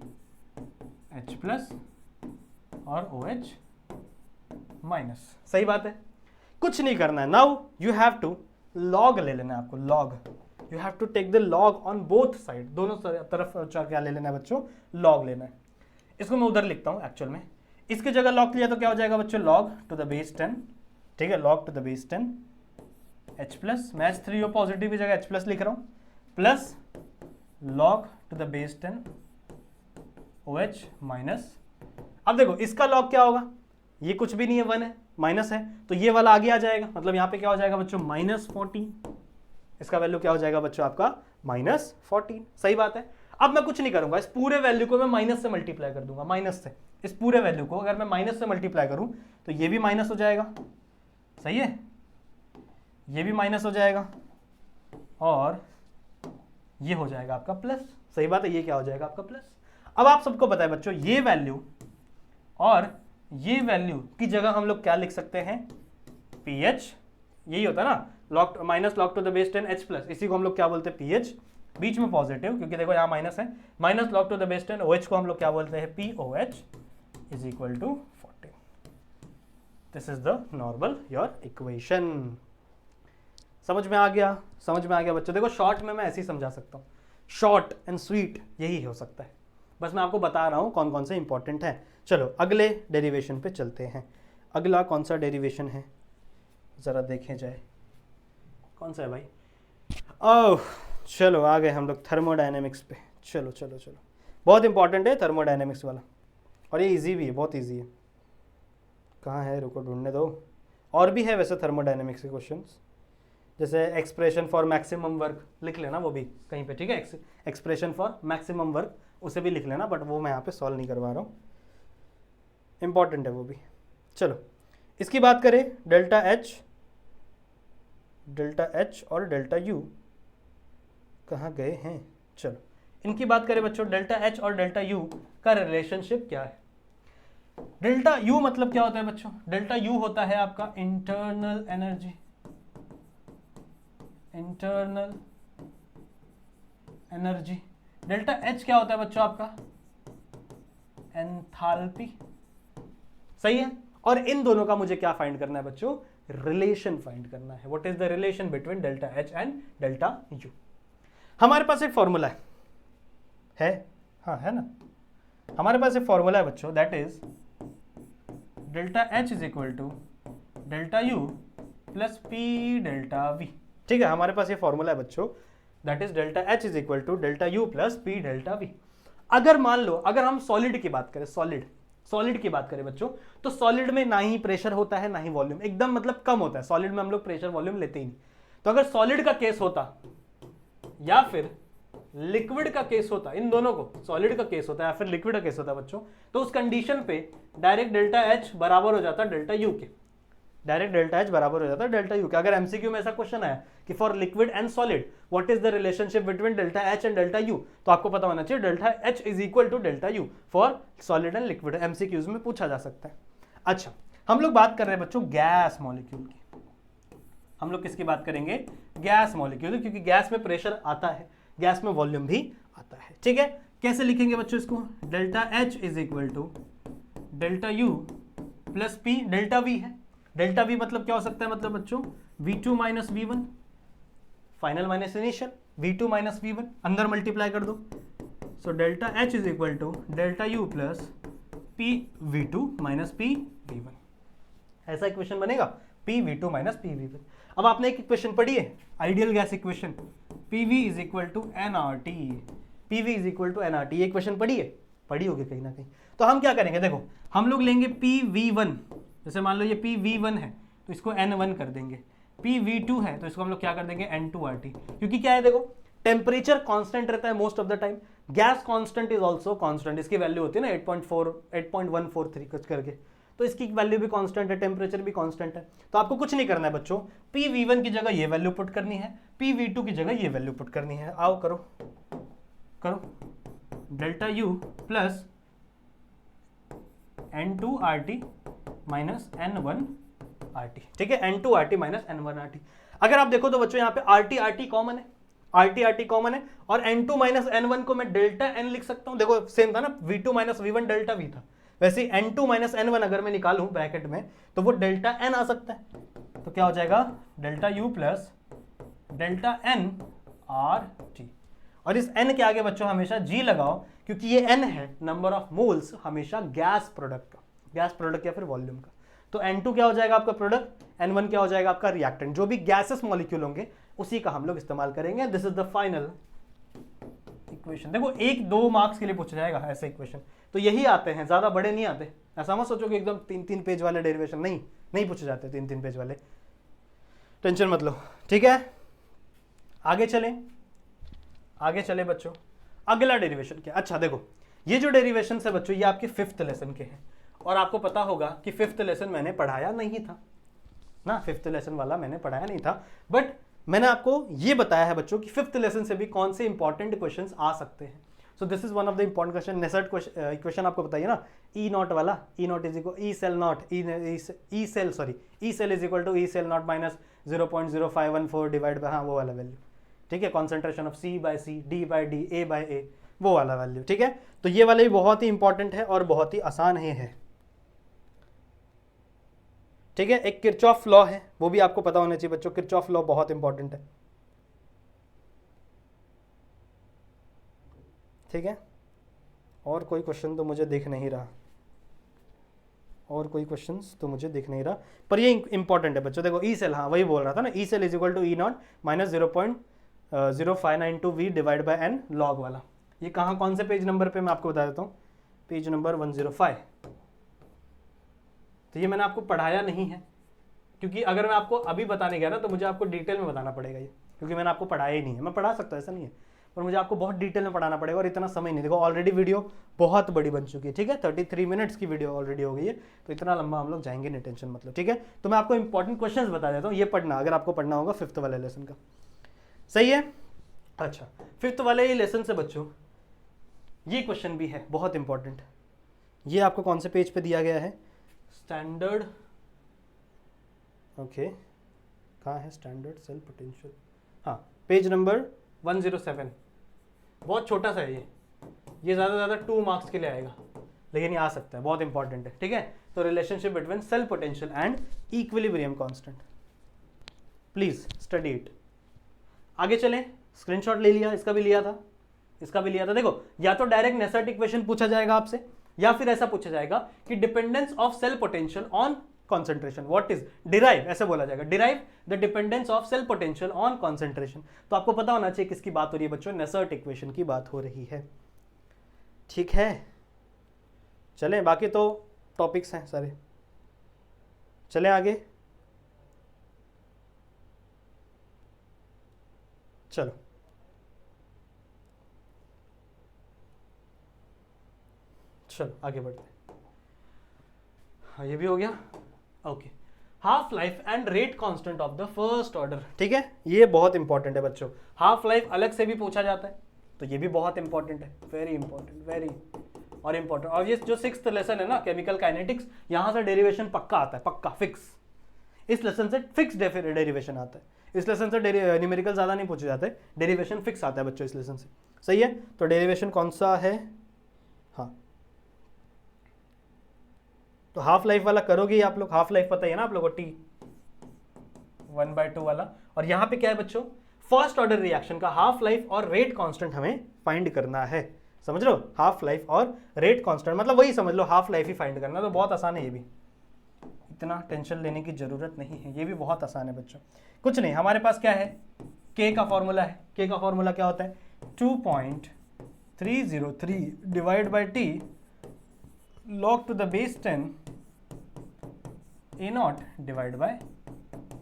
H plus और OH माइनस, सही बात है, कुछ नहीं करना है। Now you have to log ले लेना है आपको, log, you have to take the log on both side, दोनों तरफ क्या ले लेना है बच्चों, लॉग लेना है। इसको मैं उधर लिखता हूं एक्चुअल में, इसकी जगह लॉग लिया तो क्या हो जाएगा बच्चों, लॉग टू द बेस 10, ठीक है, log to the base 10 H plus, मैं H3O पॉजिटिव की जगह H प्लस लिख रहा हूं, plus log to the base 10 OH minus. अब देखो इसका लॉग क्या होगा, ये कुछ भी नहीं है, 1 है, माइनस है, तो ये वाला आगे आ जाएगा, मतलब यहाँ पे क्या हो जाएगा बच्चों, माइनस 14, इसका वैल्यू क्या हो जाएगा बच्चों आपका माइनस 14, सही बात है। अब मैं कुछ नहीं करूंगा, इस पूरे वैल्यू को मैं माइनस से मल्टीप्लाई कर दूंगा, माइनस से, इस पूरे वैल्यू को अगर मैं माइनस से मल्टीप्लाई करूं तो ये भी माइनस हो जाएगा, सही है, ये भी माइनस हो जाएगा और ये हो जाएगा आपका प्लस, सही बात है, ये क्या हो जाएगा आपका प्लस। अब आप सबको पता है बच्चों ये वैल्यू और ये वैल्यू की जगह हम लोग क्या लिख सकते हैं, पीएच, यही होता है ना, log minus log to the base 10 H plus, इसी को हम लोग क्या बोलते हैं, पीएच, बीच में पॉजिटिव क्योंकि देखो यहाँ माइनस है, minus log to the base 10 OH को हम लोग क्या बोलते हैं, POH is equal to 14। This is the normal your equation. समझ में आ गया, समझ में आ गया बच्चों। देखो शॉर्ट में मैं ऐसे ही समझा सकता हूँ, शॉर्ट एंड स्वीट यही हो सकता है, बस मैं आपको बता रहा हूँ कौन कौन से इंपॉर्टेंट है। चलो अगले डेरिवेशन पे चलते हैं। अगला कौन सा डेरिवेशन है ज़रा देखें जाए, कौन सा है भाई, ओह चलो आ गए हम लोग थर्मोडायनेमिक्स पे। चलो चलो चलो, बहुत इंपॉर्टेंट है थर्मोडायनेमिक्स वाला, और ये इजी भी है, बहुत इजी है। कहाँ है, रुको ढूंढने दो, और भी है वैसे थर्मोडायनेमिक्स के क्वेश्चंस, जैसे एक्सप्रेशन फॉर मैक्सिमम वर्क लिख लेना वो भी कहीं पे, ठीक है, एक्सप्रेशन फॉर मैक्सिमम वर्क उसे भी लिख लेना, बट वो मैं यहाँ पे सॉल्व नहीं करवा रहा हूँ, इंपॉर्टेंट है वो भी। चलो इसकी बात करें, डेल्टा एच और डेल्टा यू कहाँ गए हैं, चलो इनकी बात करें बच्चों, डेल्टा एच और डेल्टा यू का रिलेशनशिप क्या है। डेल्टा यू मतलब क्या होता है बच्चों, डेल्टा यू होता है आपका internal energy, internal energy. Delta H क्या होता है बच्चों आपका, एंथैल्पी, सही है। और इन दोनों का मुझे क्या फाइंड करना है बच्चों, रिलेशन फाइंड करना है। What is the relation between delta H and delta you. हमारे पास एक फॉर्मूला है हाँ है ना, हमारे पास एक फॉर्मूला है बच्चों, that is delta H is equal to delta U plus P delta V, ठीक है, हमारे पास ये फॉर्मूला है बच्चों, that is delta H is equal to delta U plus P delta V. अगर मान लो अगर हम सॉलिड की बात करें, सॉलिड की बात करें बच्चों, तो सॉलिड में ना ही प्रेशर होता है ना ही वॉल्यूम, एकदम मतलब कम होता है सॉलिड में, हम लोग प्रेशर वॉल्यूम लेते ही नहीं। तो अगर सॉलिड का केस होता या फिर लिक्विड का केस होता, इन दोनों को सॉलिड का केस होता है या फिर लिक्विड का केस होता है बच्चों, तो उस कंडीशन पे डायरेक्ट डेल्टा एच बराबर हो जाता है डेल्टा यू के, डायरेक्ट डेल्टा एच बराबर हो जाता है डेल्टा यू के। अगर एमसीक्यू में ऐसा क्वेश्चन आया कि for liquid and solid what is the relationship between delta H and delta U, तो आपको पता होना चाहिए delta H is equal to delta U for solid and liquid. MCQs में पूछा जा सकता है। अच्छा, हम लोग बात कर रहे हैं बच्चों गैस मॉलिक्यूल की। हम लोग किसकी बात करेंगे? गैस मॉलिक्यूल, क्योंकि गैस में प्रेशर आता है, गैस में वॉल्यूम भी आता है। ठीक है, कैसे लिखेंगे बच्चों इसको? Delta H is equal to delta U plus P, delta V है, डेल्टा वी मतलब क्या हो सकता है? मतलब बच्चों V2 minus V1, final minus initial, V2 minus V1, अंदर मल्टीप्लाई कर दो। So delta H is equal to delta U plus P V2 minus P V1, ऐसा इक्वेशन बनेगा, PV2 माइनस PV1। अब आपने एक इक्वेशन पढ़ी है, ideal gas equation, PV is equal to NRT, PV is equal to NRT, ये equation पढ़ी है, पढ़ी होगी कहीं ना कहीं। तो हम क्या करेंगे, देखो हम लोग लेंगे PV1, जैसे मान लो ये PV1 है तो इसको N1 कर देंगे, PV2 है तो इसको हम लोग क्या कर देंगे N2RT, क्योंकि क्या है देखो टेम्परेचर कांस्टेंट रहता है most of the time, gas constant is also constant, इसकी वैल्यू होती है ना 8.143 कुछ करके, तो इसकी वैल्यू भी कांस्टेंट है, टेम्परेचर भी कांस्टेंट है। तो आपको कुछ नहीं करना है बच्चों, PV1 की जगह ये वैल्यू पुट करनी है, PV2 की जगह ये वैल्यू पुट करनी है। आओ करो करो, delta U plus N2RT minus N1RT, ठीक है, N2RT माइनस N1RT। अगर आप देखो तो बच्चों यहाँ पे RT कॉमन है, RT कॉमन है, और N2 माइनस N1 को मैं डेल्टा N लिख सकता हूँ। देखो सेम था ना, V2 minus V1 delta V था, वैसे N2 माइनस N1 अगर मैं निकालूं ब्रैकेट में तो वो डेल्टा N आ सकता है। तो क्या हो जाएगा? Delta U plus delta N RT, और इस N के आगे बच्चों हमेशा G लगाओ, क्योंकि ये N है नंबर ऑफ मोल्स हमेशा गैस प्रोडक्ट का, गैस प्रोडक्ट या फिर वॉल्यूम का। तो N2 क्या हो जाएगा आपका प्रोडक्ट, N1 क्या हो जाएगा आपका रिएक्टेंट। जो भी गैसेस मॉलिक्यूल होंगे उसी का हम लोग इस्तेमाल करेंगे। This is the final equation. देखो 1-2 मार्क्स के लिए पूछा जाएगा ऐसे इक्वेशन, तो यही आते हैं, ज्यादा बड़े नहीं आते। ऐसा मत सोचो कि एकदम 3-3 पेज वाले डेरिवेशन, नहीं पूछे जाते 3-3 पेज वाले, टेंशन मत लो। ठीक है, आगे चले बच्चों, अगला डेरिवेशन क्या? अच्छा देखो, ये जो डेरिवेशन है बच्चों ये आपके 5th लेसन के हैं, और आपको पता होगा कि 5th लेसन मैंने पढ़ाया नहीं था ना, 5th लेसन वाला मैंने पढ़ाया नहीं था, बट मैंने आपको ये बताया है बच्चों कि 5th लेसन से भी कौन से इंपॉर्टेंट क्वेश्चंस आ सकते हैं। So this is one of the important question. नेसर्ट इक्वेशन आपको बताइए ना, ई नॉट वाला, E naught is equal E cell naught, E cell is equal to E cell naught minus 0.0514 divide by, हाँ वो वाला वैल्यू, ठीक है, concentration of C/C, D/D, A/A, वो वाला वैल्यू। ठीक है, तो ये वाला भी बहुत ही इंपॉर्टेंट है और बहुत ही आसान है। ठीक है, एक किरचॉफ लॉ है, वो भी आपको पता होना चाहिए बच्चों, किरचॉफ लॉ बहुत इंपॉर्टेंट है। ठीक है, और कोई क्वेश्चन तो मुझे दिख नहीं रहा, पर ये इंपॉर्टेंट है बच्चों। देखो ई सेल, हाँ वही बोल रहा था ना, E cell is equal to E not minus 0.0592 V divide by N log वाला। ये कहाँ, कौन से पेज नंबर पे मैं आपको बता देता हूँ, पेज नंबर 105। तो ये मैंने आपको पढ़ाया नहीं है, क्योंकि अगर मैं आपको अभी बताने गया ना तो मुझे आपको डिटेल में बताना पड़ेगा ये, क्योंकि मैंने आपको पढ़ाया ही नहीं है। मैं पढ़ा सकता हूँ, ऐसा नहीं है, पर मुझे आपको बहुत डिटेल में पढ़ाना पड़ेगा और इतना समय नहीं। देखो ऑलरेडी वीडियो बहुत बड़ी बन चुकी है, ठीक है, 33 मिनट्स की वीडियो ऑलरेडी हो गई है, तो इतना लंबा हम लोग जाएंगे नहीं, टेंशन मतलब। ठीक है, तो मैं आपको इंपॉर्टेंट क्वेश्चंस बता देता हूँ, ये पढ़ना अगर आपको पढ़ना होगा 5th वाले लेसन का। सही है, अच्छा 5th वाले ये लेसन से बच्चों ये क्वेश्चन भी है बहुत इंपॉर्टेंट। ये आपको कौन से पेज पे दिया गया है? स्टैंडर्ड, ओके, कहाँ है स्टैंडर्ड सेल पोटेंशियल, हाँ पेज नंबर 107। बहुत छोटा सा है ये ज़्यादा से ज़्यादा 2 मार्क्स के लिए आएगा, लेकिन ये आ सकता है, बहुत इंपॉर्टेंट है। ठीक है, तो relationship between cell potential and equilibrium constant, please study it. आगे चलें, स्क्रीनशॉट ले लिया, इसका भी लिया था, देखो या तो डायरेक्ट नेसर्ट इक्वेशन पूछा जाएगा आपसे, या फिर ऐसा पूछा जाएगा कि dependence of cell potential on concentration, what is derive, ऐसे बोला जाएगा, derive the dependence of cell potential on concentration. तो आपको पता होना चाहिए किसकी बात हो रही है बच्चों, नेसर्ट इक्वेशन की बात हो रही है। ठीक है, चलें, बाकी तो टॉपिक्स हैं सारे, चलें आगे। चलो चलो आगे बढ़ते हैं। हाँ ये भी हो गया। Okay, half life and rate constant of the first order. ठीक है, ये बहुत इंपॉर्टेंट है बच्चों। हाफ लाइफ अलग से भी पूछा जाता है, तो ये भी बहुत इंपॉर्टेंट है, वेरी इंपॉर्टेंट, वेरी और इंपॉर्टेंट। और ये जो 6th लेसन है ना केमिकल काइनेटिक्स, यहां से डेरिवेशन पक्का आता है, पक्का फिक्स। इस लेसन से फिक्स डेरिवेशन आता है। इस लेसन से न्यूमेरिकल ज्यादा नहीं पूछे जाते, डेरिवेशन फिक्स आता है बच्चों इस लेसन से। सही है, तो डेरिवेशन कौन सा है? हाँ, तो हाफ लाइफ वाला करोगे आप लोग, हाफ लाइफ पता है ना आप लोगों को, T 1/2 वाला। और यहां पे क्या है बच्चों, फर्स्ट ऑर्डर रिएक्शन का हाफ लाइफ और रेट कांस्टेंट हमें फाइंड करना है। समझ लो, हाफ लाइफ और रेट कांस्टेंट मतलब वही समझ लो, हाफ लाइफ ही फाइंड करना। तो बहुत आसान है ये भी, इतना टेंशन लेने की जरूरत नहीं है, ये भी बहुत आसान है बच्चों। कुछ नहीं, हमारे पास क्या है, K का फॉर्मूला है। K का फॉर्मूला क्या होता है, 2.303 divide by T log to the base 10 A0 divide by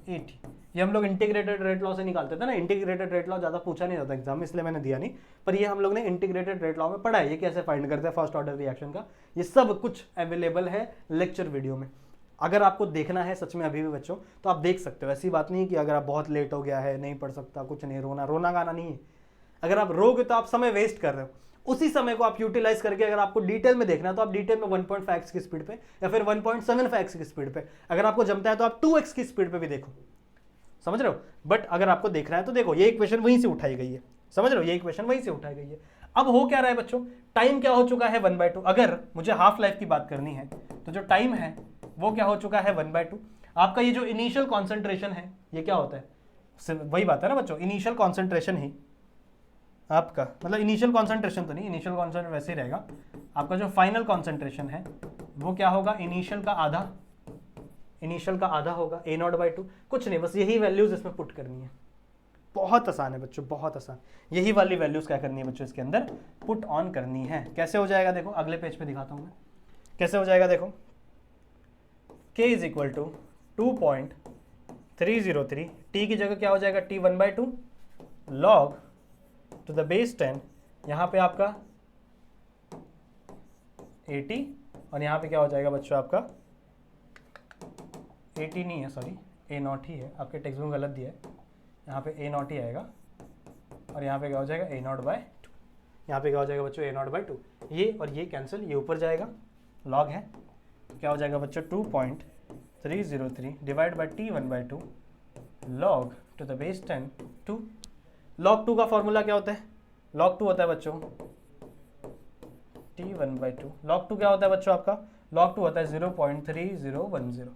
80। ये हम लोग इंटीग्रेटेड रेट लॉ से निकालते थे ना। इंटीग्रेटेड रेट लॉ ज़्यादा पूछा नहीं जाता एग्जाम में, इसलिए मैंने दिया नहीं, पर ये हम लोग ने इंटीग्रेटेड रेट लॉ में पढ़ा है, ये कैसे फाइंड करते हैं फर्स्ट ऑर्डर रिएक्शन का। ये सब कुछ अवेलेबल है लेक्चर वीडियो में। अगर आपको देखना है सच में अभी भी बच्चों, तो आप देख सकते हो। ऐसी बात नहीं कि अगर आप बहुत लेट हो गया है नहीं पढ़ सकता, कुछ नहीं, रोना गाना नहीं है। अगर आप रोगे तो आप समय वेस्ट कर रहे हो। उसी समय को आप यूटिलाइज करके अगर आपको डिटेल में देखना है तो आप डिटेल में 1.5x की स्पीड पे या फिर 1.75x की स्पीड पे, अगर आपको जमता है तो आप 2x की स्पीड पे भी देखो। समझ रहे हो? बट अगर आपको देखना है तो देखो, ये इक्वेशन वहीं से उठाई गई है। समझ रहे हो, ये इक्वेशन वहीं से उठाई गई है। अब हो क्या रहा है बच्चों, टाइम क्या हो चुका है 1/2। अगर मुझे हाफ लाइफ की बात करनी है तो जो टाइम है वो क्या हो चुका है 1/2। आपका ये जो इनिशियल कॉन्सेंट्रेशन है ये क्या होता है, वही बात है ना बच्चों, इनिशियल कॉन्सेंट्रेशन ही आपका, मतलब इनिशियल कॉन्सेंट्रेशन तो नहीं, इनिशियल कॉन्सेंट्रेशन वैसे ही रहेगा। आपका जो फाइनल कॉन्सेंट्रेशन है वो क्या होगा, इनिशियल का आधा, इनिशियल का आधा होगा A0/2। कुछ नहीं, बस यही वैल्यूज इसमें पुट करनी है। बहुत आसान है बच्चों, बहुत आसान। यही वाली वैल्यूज क्या करनी है बच्चों, इसके अंदर पुट ऑन करनी है। कैसे हो जाएगा देखो, अगले पेज पे दिखाता हूं मैं कैसे हो जाएगा। देखो, K is equal to 2.303, T की जगह क्या हो जाएगा, T 1/2 log to the base 10, यहाँ पे आपका 80 और यहाँ पे क्या हो जाएगा बच्चों आपका 80 नहीं है, सॉरी A0 ही है, आपके टेक्स्ट बुक गलत दिया है, यहाँ पे A0 ही आएगा और यहाँ पे क्या हो जाएगा A0/2। यहाँ पे क्या हो जाएगा बच्चों A0/2, ये और ये कैंसिल, ये ऊपर जाएगा, लॉग है, क्या हो जाएगा बच्चों 2.303 divide by T 1/2 log to the base 10 2। log 2 का फॉर्मूला क्या होता है, log 2 होता है बच्चों T 1/2। log 2 क्या होता है बच्चों आपका, log 2 होता है 0.3010।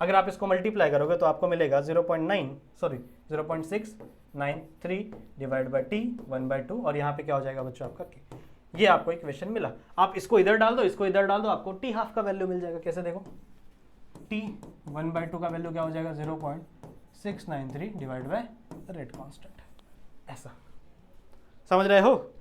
अगर आप इसको मल्टीप्लाई करोगे तो आपको मिलेगा 0.693 डिवाइड बाई T 1/2 और यहाँ पे क्या हो जाएगा बच्चों आपका K। ये आपको इक्वेशन मिला। आप इसको इधर डाल दो, इसको इधर डाल दो, आपको T हाफ का वैल्यू मिल जाएगा। कैसे देखो, T 1/2 का वैल्यू क्या हो जाएगा 0.693 डिवाइड बाय रेट कांस्टेंट। ऐसा समझ रहे हो,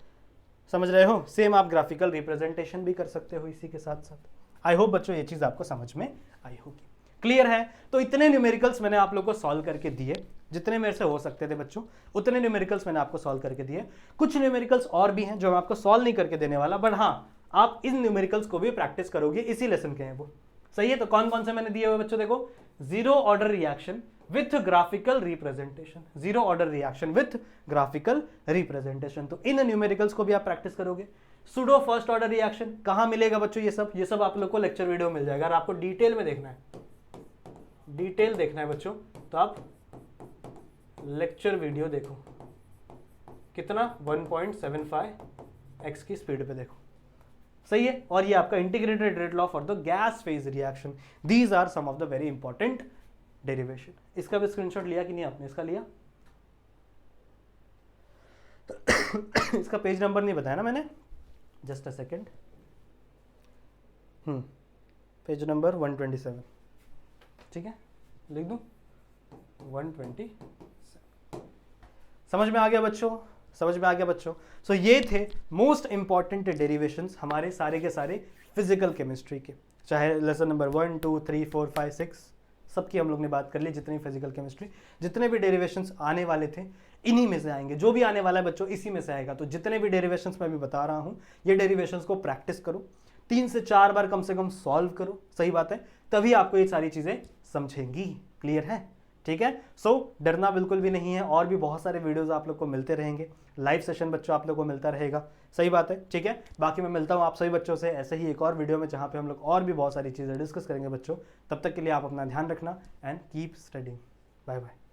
समझ रहे हो। सेम आप ग्राफिकल रिप्रेजेंटेशन भी कर सकते हो इसी के साथ साथ। आई होप बच्चों ये चीज आपको समझ में आई होगी, क्लियर है। तो इतने न्यूमेरिकल्स मैंने आप लोगों को सॉल्व करके दिए, जितने मेरे से हो सकते थे बच्चों उतने न्यूमेरिकल्स मैंने आपको सॉल्व करके दिए। कुछ न्यूमेरिकल्स और भी हैं जो मैं आपको सॉल्व नहीं करके देने वाला, बट हाँ आप इन न्यूमेरिकल्स को भी प्रैक्टिस करोगे, इसी लेसन के हैं वो। सही है, तो कौन कौन से मैंने दिए हुए बच्चों, देखो, zero order reaction with graphical representation, zero order reaction with graphical representation, तो इन न्यूमेरिकल्स को भी आप प्रैक्टिस करोगे। सुडो फर्स्ट ऑर्डर रिएक्शन कहां मिलेगा बच्चों, ये सब आप लोग को लेक्चर वीडियो मिल जाएगा। अगर आपको डिटेल में देखना है, डिटेल देखना है बच्चों, तो आप लेक्चर वीडियो देखो, कितना 1.75x की स्पीड पे देखो। सही है, और ये आपका integrated rate law for the gas phase reaction. These are some of the very important derivation. इसका भी स्क्रीनशॉट लिया कि नहीं आपने, इसका लिया इसका पेज नंबर नहीं बताया ना मैंने, just a second. Page number 127, ठीक है, लिख दूं 127। समझ में आ गया बच्चों, समझ में आ गया बच्चों। सो ये थे मोस्ट इंपॉर्टेंट डेरिवेशंस हमारे सारे के सारे फिजिकल केमिस्ट्री के, चाहे लेसन नंबर 1 2 3 4 5 6 सबकी हम लोग ने बात कर ली। जितनी फिजिकल केमिस्ट्री, जितने भी डेरिवेशंस आने वाले थे इन्हीं में से आएंगे, जो भी आने वाला है बच्चों इसी में से आएगा। तो जितने भी डेरिवेशंस मैं भी बता रहा हूँ, ये डेरिवेशंस को प्रैक्टिस करो, 3 से 4 बार कम से कम सॉल्व करो, सही बात है, तभी आपको ये सारी चीजें समझेंगी। क्लियर है? ठीक है। सो डरना बिल्कुल भी नहीं है, और भी बहुत सारे वीडियोस आप लोग को मिलते रहेंगे, लाइव सेशन बच्चों आप लोग को मिलता रहेगा, सही बात है। ठीक है, बाकी मैं मिलता हूँ आप सभी बच्चों से ऐसे ही एक और वीडियो में, जहाँ पे हम लोग और भी बहुत सारी चीज़ें डिस्कस करेंगे बच्चों। तब तक के लिए आप अपना ध्यान रखना and keep studying. Bye bye.